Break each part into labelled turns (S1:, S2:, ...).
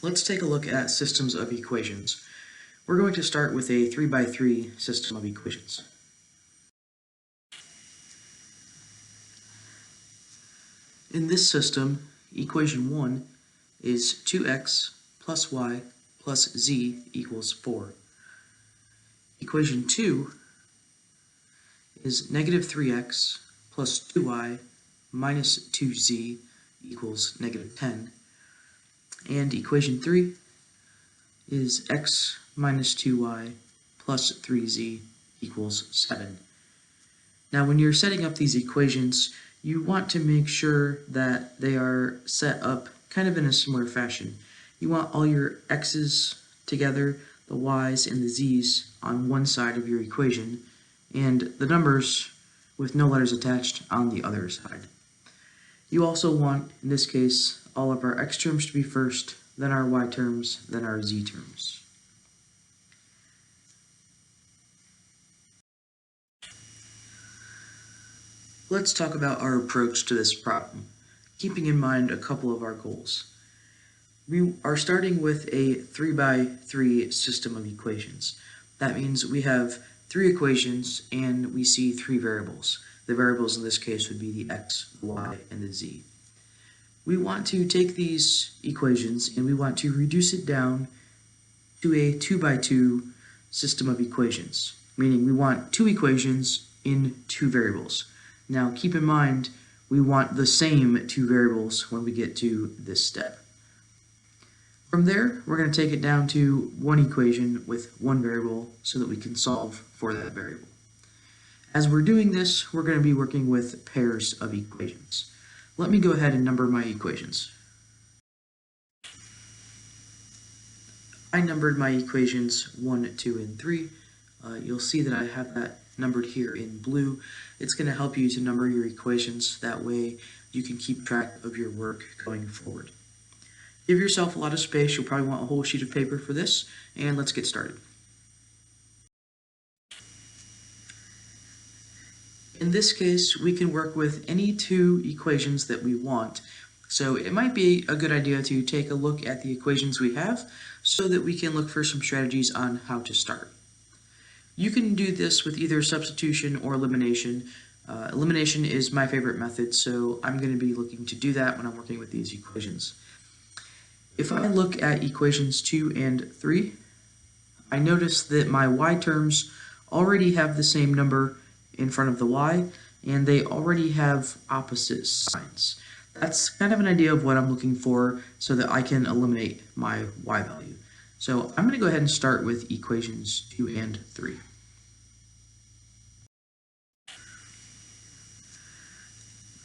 S1: Let's take a look at systems of equations. We're going to start with a 3x3 system of equations. In this system, equation 1 is 2x plus y plus z equals 4. Equation 2 is negative 3x plus 2y minus 2z equals negative 10. And equation 3 is x minus 2y plus 3z equals 7. Now when you're setting up these equations, you want to make sure that they are set up kind of in a similar fashion. You want all your x's together, the y's and the z's on one side of your equation, and the numbers with no letters attached on the other side. You also want, in this case, all of our x terms to be first, then our y terms, then our z terms. Let's talk about our approach to this problem, keeping in mind a couple of our goals. We are starting with a 3x3 system of equations. That means we have 3 equations and we see 3 variables. The variables in this case would be the x, the y, and the z. We want to take these equations and we want to reduce it down to a 2x2 system of equations, meaning we want 2 equations in 2 variables. Now keep in mind, we want the same 2 variables when we get to this step. From there, we're going to take it down to 1 equation with 1 variable so that we can solve for that variable. As we're doing this, we're going to be working with pairs of equations. Let me go ahead and number my equations. I numbered my equations 1, 2, and 3. You'll see that I have that numbered here in blue. It's going to help you to number your equations. That way you can keep track of your work going forward. Give yourself a lot of space. You'll probably want a whole sheet of paper for this, and let's get started. In this case, we can work with any 2 equations that we want. So it might be a good idea to take a look at the equations we have so that we can look for some strategies on how to start. You can do this with either substitution or elimination. Elimination is my favorite method, so I'm going to be looking to do that when I'm working with these equations. If I look at equations 2 and 3, I notice that my y terms already have the same number in front of the y, and they already have opposite signs. That's kind of an idea of what I'm looking for so that I can eliminate my y value. So I'm going to go ahead and start with equations 2 and 3.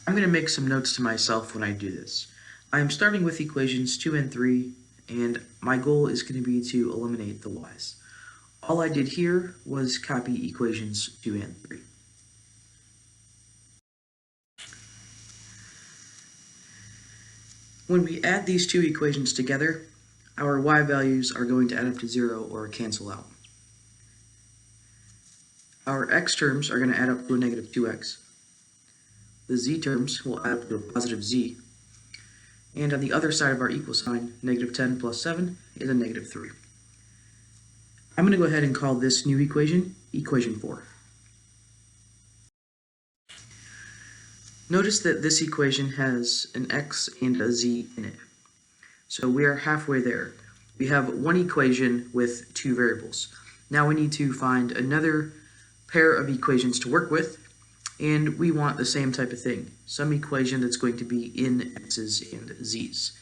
S1: I'm going to make some notes to myself when I do this. I'm starting with equations 2 and 3, and my goal is going to be to eliminate the y's. All I did here was copy equations 2 and 3. When we add these 2 equations together, our y values are going to add up to 0 or cancel out. Our x terms are going to add up to a negative 2x. The z terms will add up to a positive z. And on the other side of our equal sign, negative 10 plus 7 is a negative 3. I'm going to go ahead and call this new equation, equation 4. Notice that this equation has an x and a z in it. So we are halfway there. We have 1 equation with 2 variables. Now we need to find another pair of equations to work with, and we want the same type of thing, some equation that's going to be in x's and z's.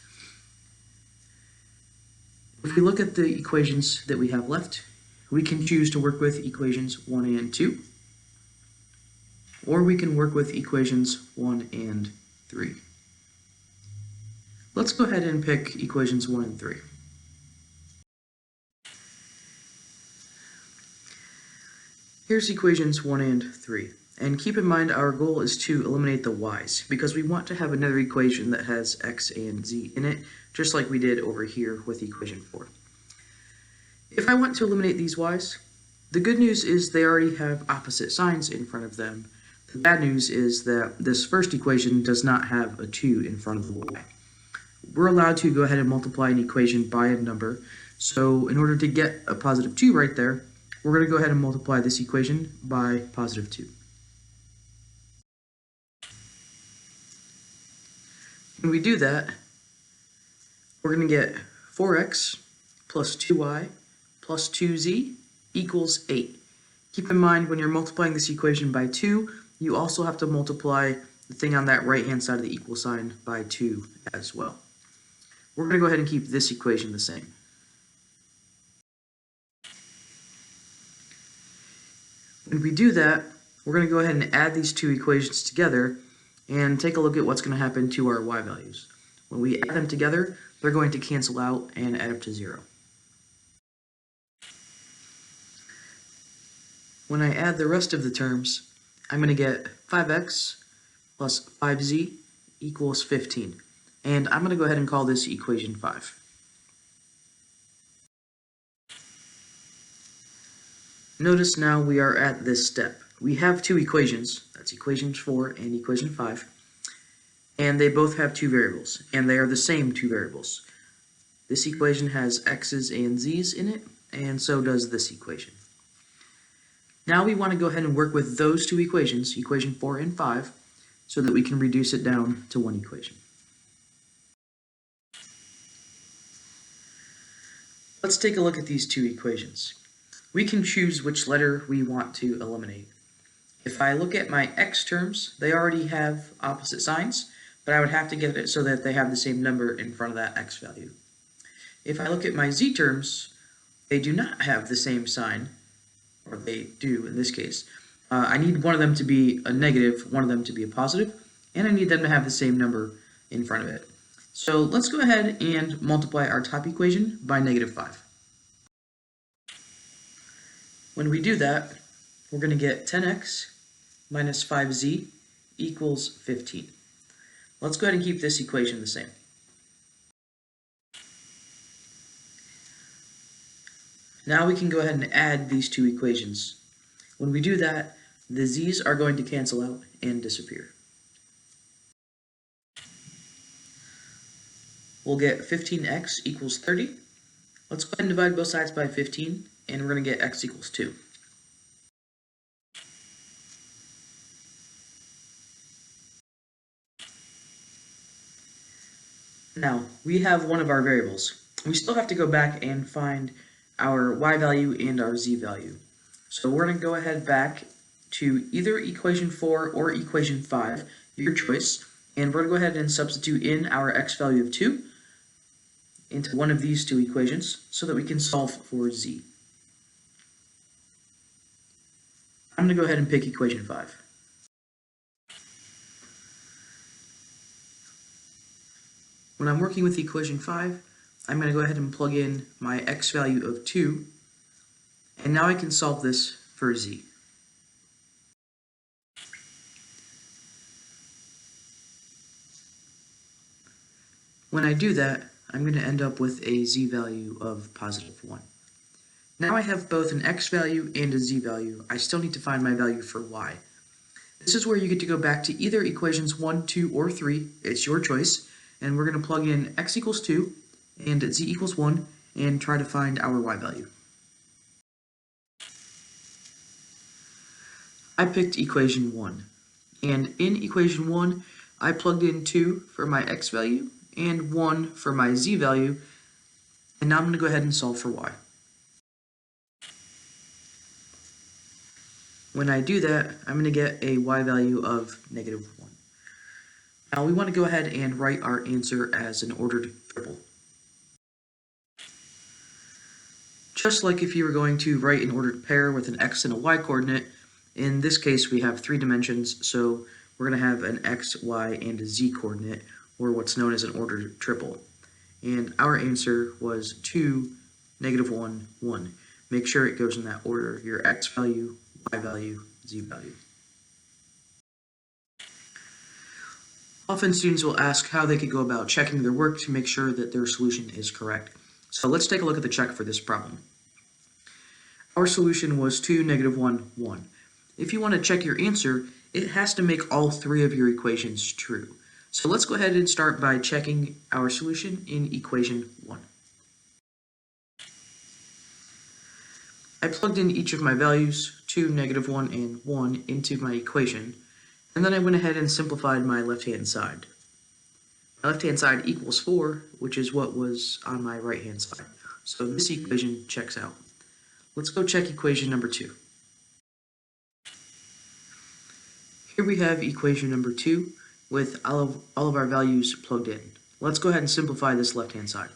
S1: If we look at the equations that we have left, we can choose to work with equations 1 and 2, or we can work with equations 1 and 3. Let's go ahead and pick equations 1 and 3. Here's equations 1 and 3. And keep in mind our goal is to eliminate the y's because we want to have another equation that has x and z in it, just like we did over here with equation 4. If I want to eliminate these y's, the good news is they already have opposite signs in front of them. The bad news is that this first equation does not have a 2 in front of the y. we're allowed to go ahead and multiply an equation by a number. So in order to get a positive 2 right there, we're going to go ahead and multiply this equation by positive 2. When we do that, we're going to get 4x plus 2y plus 2z equals 8. Keep in mind, when you're multiplying this equation by 2, you also have to multiply the thing on that right-hand side of the equal sign by 2 as well. We're going to go ahead and keep this equation the same. When we do that, we're going to go ahead and add these two equations together and take a look at what's going to happen to our y values. When we add them together, they're going to cancel out and add up to 0. When I add the rest of the terms, I'm going to get 5x plus 5z equals 15. And I'm going to go ahead and call this equation 5. Notice now we are at this step. We have two equations, that's equation 4 and equation 5, and they both have two variables, and they are the same two variables. This equation has x's and z's in it, and so does this equation. Now we want to go ahead and work with those two equations, equation 4 and 5, so that we can reduce it down to one equation. Let's take a look at these two equations. We can choose which letter we want to eliminate. If I look at my x terms, they already have opposite signs, but I would have to get it so that they have the same number in front of that x value. If I look at my z terms, they do not have the same sign, or they do in this case. I need one of them to be a negative, one of them to be a positive, and I need them to have the same number in front of it. So let's go ahead and multiply our top equation by negative 5. When we do that, we're going to get 10x minus 5z equals 15. Let's go ahead and keep this equation the same. Now we can go ahead and add these two equations. When we do that, the z's are going to cancel out and disappear. We'll get 15x equals 30. Let's go ahead and divide both sides by 15, and we're going to get x equals 2. Now, we have one of our variables. We still have to go back and find our y value and our z value. So we're going to go ahead back to either equation 4 or equation 5, your choice, and we're going to go ahead and substitute in our x value of 2 into one of these two equations so that we can solve for z. I'm going to go ahead and pick equation 5. When I'm working with equation 5, I'm going to go ahead and plug in my x value of 2, and now I can solve this for z. When I do that, I'm going to end up with a z value of positive 1. Now I have both an x value and a z value. I still need to find my value for y. This is where you get to go back to either equations 1, 2, or 3. It's your choice. And we're going to plug in x equals 2 and z equals 1 and try to find our y value. I picked equation 1. And in equation 1, I plugged in 2 for my x value and 1 for my z value. And now I'm going to go ahead and solve for y. When I do that, I'm going to get a y value of negative 1. Now we want to go ahead and write our answer as an ordered triple. Just like if you were going to write an ordered pair with an x and a y coordinate, in this case we have 3 dimensions, so we're going to have an x, y, and a z coordinate, or what's known as an ordered triple. And our answer was 2, negative 1, 1. Make sure it goes in that order, your x value, y value, z value. Often students will ask how they could go about checking their work to make sure that their solution is correct. So let's take a look at the check for this problem. Our solution was 2, negative 1, 1. If you want to check your answer, it has to make all 3 of your equations true. So let's go ahead and start by checking our solution in equation 1. I plugged in each of my values, 2, -1, and 1, into my equation, and then I went ahead and simplified my left-hand side. My left-hand side equals 4, which is what was on my right-hand side. So this equation checks out. Let's go check equation number 2. Here we have equation number 2 with all of our values plugged in. Let's go ahead and simplify this left-hand side.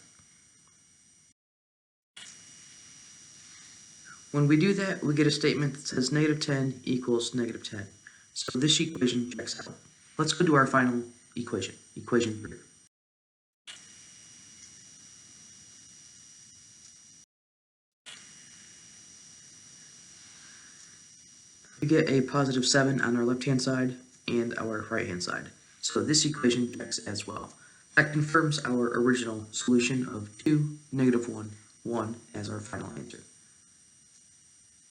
S1: When we do that, we get a statement that says -10 equals -10. So this equation checks out. Let's go to our final equation, equation 3. We get a positive 7 on our left-hand side and our right-hand side. So this equation checks as well. That confirms our original solution of 2, -1, 1 as our final answer.